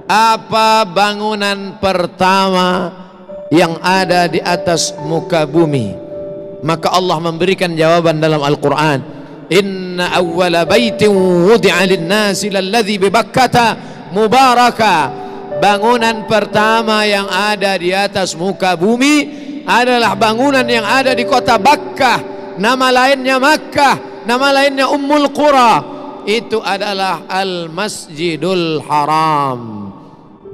Apa bangunan pertama yang ada di atas muka bumi? Maka Allah memberikan jawaban dalam Al-Quran. Inna awwala baitin wudi'a lin-nasi lalladzi bi Bakkata mubaraka. Bangunan pertama yang ada di atas muka bumi adalah bangunan yang ada di kota Bakkah. Nama lainnya Makkah, nama lainnya Ummul Qura. Itu adalah Al-Masjidul Haram.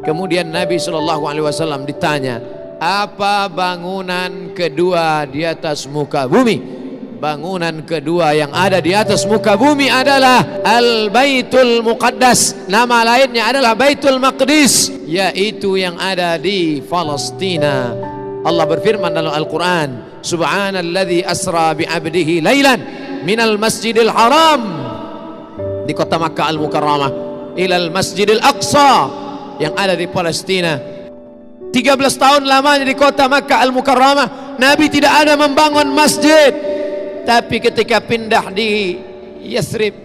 Kemudian Nabi SAW ditanya, apa bangunan kedua di atas muka bumi? Bangunan kedua yang ada di atas muka bumi adalah Al-Baitul Muqaddas. Nama lainnya adalah Baitul Maqdis, yaitu yang ada di Palestina. Allah berfirman dalam Al-Quran, Subhanalladzi asra bi'abdihi laylan minal masjidil haram, di kota Makkah Al-Mukarramah, ilal masjidil aqsa, yang ada di Palestina. 13 tahun lamanya di kota Makkah Al-Mukarramah, Nabi tidak ada membangun masjid. Tapi ketika pindah di Yathrib,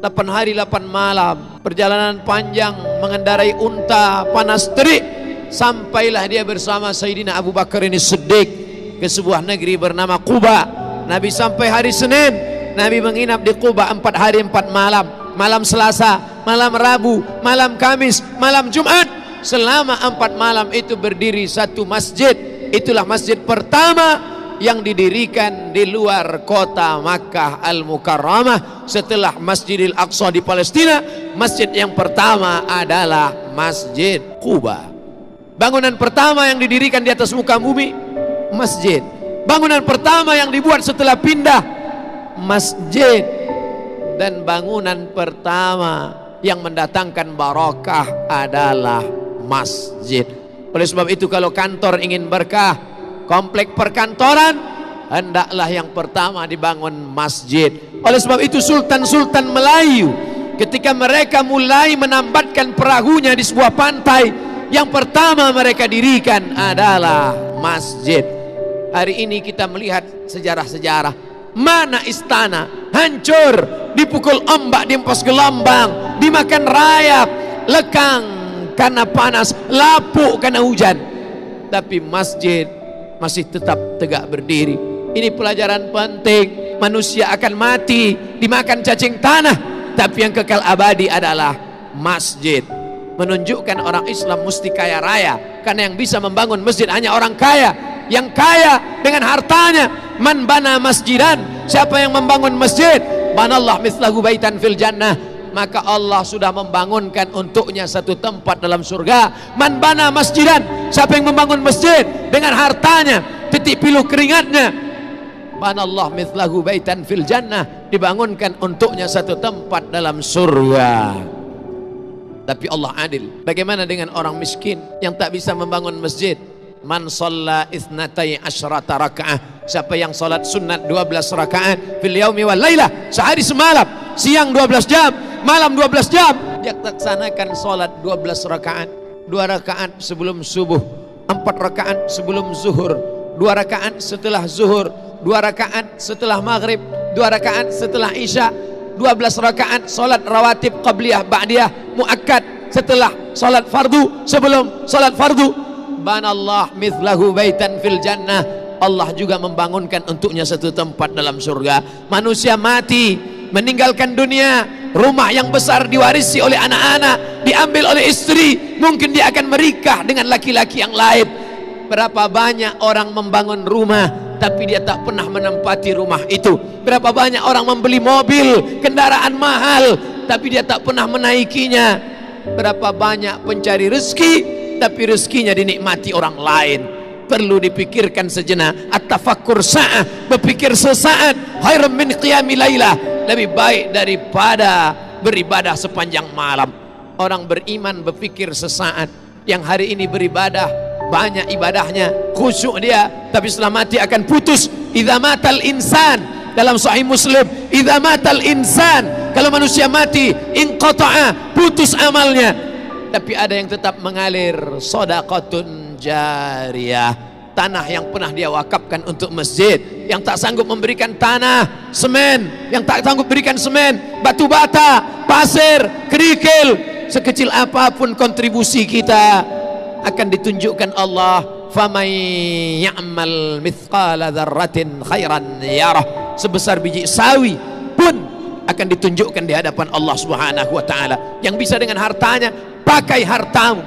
8 hari 8 malam, perjalanan panjang mengendarai unta panas terik, sampailah dia bersama Sayyidina Abu Bakar ini Siddiq ke sebuah negeri bernama Quba. Nabi sampai hari Senin, Nabi menginap di Quba 4 hari 4 malam. Malam Selasa, malam Rabu, malam Kamis, malam Jumat. Selama 4 malam itu berdiri satu masjid. Itulah masjid pertama yang didirikan di luar kota Makkah Al-Mukarramah setelah Masjidil Aqsa di Palestina. Masjid yang pertama adalah Masjid Quba. Bangunan pertama yang didirikan di atas muka bumi, masjid. Bangunan pertama yang dibuat setelah pindah, masjid. Dan bangunan pertama yang mendatangkan barakah adalah masjid. Oleh sebab itu kalau kantor ingin berkah, komplek perkantoran, hendaklah yang pertama dibangun masjid. Oleh sebab itu sultan-sultan Melayu ketika mereka mulai menambatkan perahunya di sebuah pantai, yang pertama mereka dirikan adalah masjid. Hari ini kita melihat sejarah-sejarah. Mana istana hancur, dipukul ombak, diempas gelombang, dimakan rayap, lekang karena panas, lapuk karena hujan. Tapi masjid masih tetap tegak berdiri. Ini pelajaran penting. Manusia akan mati, dimakan cacing tanah, tapi yang kekal abadi adalah masjid. Menunjukkan orang Islam mesti kaya raya, karena yang bisa membangun masjid hanya orang kaya. Yang kaya dengan hartanya. Man bana masjidan, siapa yang membangun masjid, banallah mithlahu baitan fil jannah, maka Allah sudah membangunkan untuknya satu tempat dalam surga. Man bana masjidan, siapa yang membangun masjid dengan hartanya, titik pilu keringatnya, banallah mithlahu baitan fil jannah, dibangunkan untuknya satu tempat dalam surga. Tapi Allah adil. Bagaimana dengan orang miskin yang tak bisa membangun masjid? Man shalla itsnatai asyrata raka'ah, siapa yang salat sunat 12 rakaat fil yaumi wal lailah, sehari semalam, siang 12 jam, malam 12 jam, dia laksanakan salat 12 rakaat, 2 rakaat sebelum subuh, 4 rakaat sebelum zuhur, 2 rakaat setelah zuhur, 2 rakaat setelah maghrib, 2 rakaat setelah isya, 12 rakaat salat rawatib qabliyah ba'diyah muakkad setelah salat fardu, sebelum salat fardu. Banallah mithlahu baitan fil jannah, Allah juga membangunkan untuknya satu tempat dalam surga. Manusia mati, meninggalkan dunia, rumah yang besar diwarisi oleh anak-anak, diambil oleh istri, mungkin dia akan menikah dengan laki-laki yang lain. Berapa banyak orang membangun rumah tapi dia tak pernah menempati rumah itu. Berapa banyak orang membeli mobil, kendaraan mahal, tapi dia tak pernah menaikinya. Berapa banyak pencari rezeki tapi rezekinya dinikmati orang lain. Perlu dipikirkan sejenak. At-tafakkur sa'ah, berpikir sesaat, khairum min qiyami lailah, lebih baik daripada beribadah sepanjang malam. Orang beriman berpikir sesaat. Yang hari ini beribadah, banyak ibadahnya, khusyuk dia, tapi setelah mati akan putus. Idza matal insan, dalam Sahih Muslim, idza matal insan, kalau manusia mati, inqata'a, putus amalnya. Tapi ada yang tetap mengalir, shadaqatun jariyah, tanah yang pernah dia wakafkan untuk masjid, yang tak sanggup memberikan tanah, semen, yang tak sanggup berikan semen, batu bata, pasir, kerikil, sekecil apapun kontribusi kita akan ditunjukkan Allah. Faman ya'mal mithqala dzarratin khairan yarah, sebesar biji sawi pun akan ditunjukkan di hadapan Allah Subhanahu wa taala. Yang bisa dengan hartanya, pakai hartamu.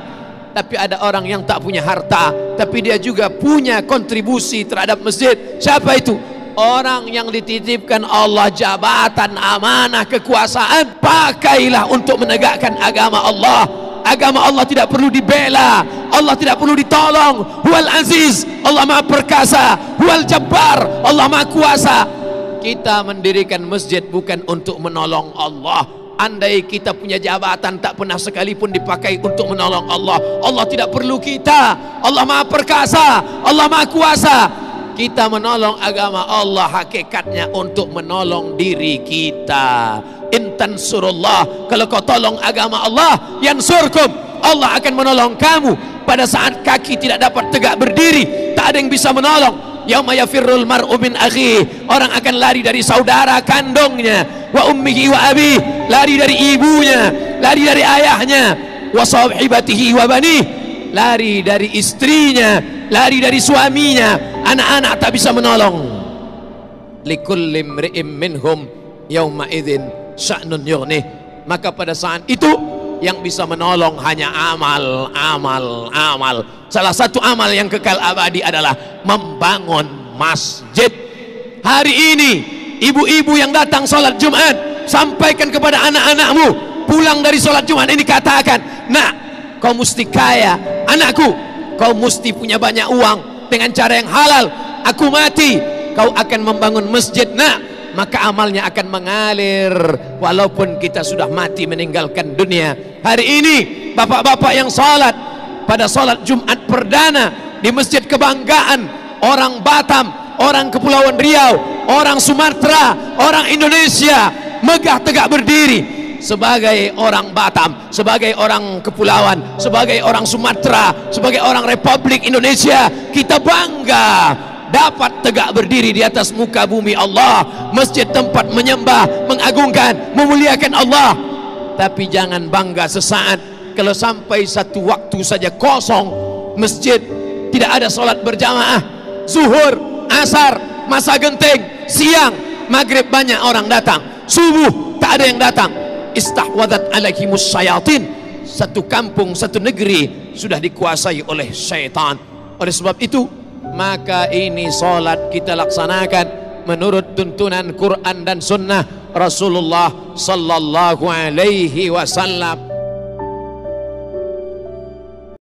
Tapi ada orang yang tak punya harta, tapi dia juga punya kontribusi terhadap masjid. Siapa itu? Orang yang dititipkan Allah jabatan, amanah, kekuasaan. Pakailah untuk menegakkan agama Allah. Agama Allah tidak perlu dibela, Allah tidak perlu ditolong. Huwal Aziz, Allah Maha Perkasa. Huwal Jabbar, Allah Maha Kuasa. Kita mendirikan masjid bukan untuk menolong Allah. Andai kita punya jabatan, tak pernah sekalipun dipakai untuk menolong Allah. Allah tidak perlu kita. Allah Maha Perkasa, Allah Maha Kuasa. Kita menolong agama Allah hakikatnya untuk menolong diri kita. Intan surullah, kalau kau tolong agama Allah, yansurkum, Allah akan menolong kamu. Pada saat kaki tidak dapat tegak berdiri, tak ada yang bisa menolong. Yauma yafirrul mar'u min akhihi, orang akan lari dari saudara kandungnya. Wa ummihi wa abi, lari dari ibunya, lari dari ayahnya. Wa sahibatihi wa bani, lari dari istrinya, lari dari suaminya. Anak-anak tak bisa menolong. Likulli imri'im minhum yauma idzin sya'nun yughnih, maka pada saat itu yang bisa menolong hanya amal, amal, amal. Salah satu amal yang kekal abadi adalah membangun masjid. Hari ini ibu-ibu yang datang sholat Jumat, sampaikan kepada anak-anakmu pulang dari sholat Jumat ini, katakan, nak, kau mesti kaya. Anakku, kau mesti punya banyak uang dengan cara yang halal. Aku mati, kau akan membangun masjid, nak. Maka amalnya akan mengalir walaupun kita sudah mati meninggalkan dunia. Hari ini bapak-bapak yang salat pada salat Jumat perdana di masjid kebanggaan orang Batam, orang Kepulauan Riau, orang Sumatera, orang Indonesia, megah tegak berdiri. Sebagai orang Batam, sebagai orang Kepulauan, sebagai orang Sumatera, sebagai orang Republik Indonesia, kita bangga dapat tegak berdiri di atas muka bumi Allah. Masjid tempat menyembah, mengagungkan, memuliakan Allah. Tapi jangan bangga sesaat kalau sampai satu waktu saja kosong masjid, tidak ada solat berjamaah. Zuhur, asar, masa genting, siang, maghrib banyak orang datang, subuh tak ada yang datang. Istahwadat alaihimus syayatin, satu kampung, satu negeri sudah dikuasai oleh syaitan. Oleh sebab itu, maka ini solat kita laksanakan menurut tuntunan Quran dan Sunnah Rasulullah sallallahu alaihi wasallam.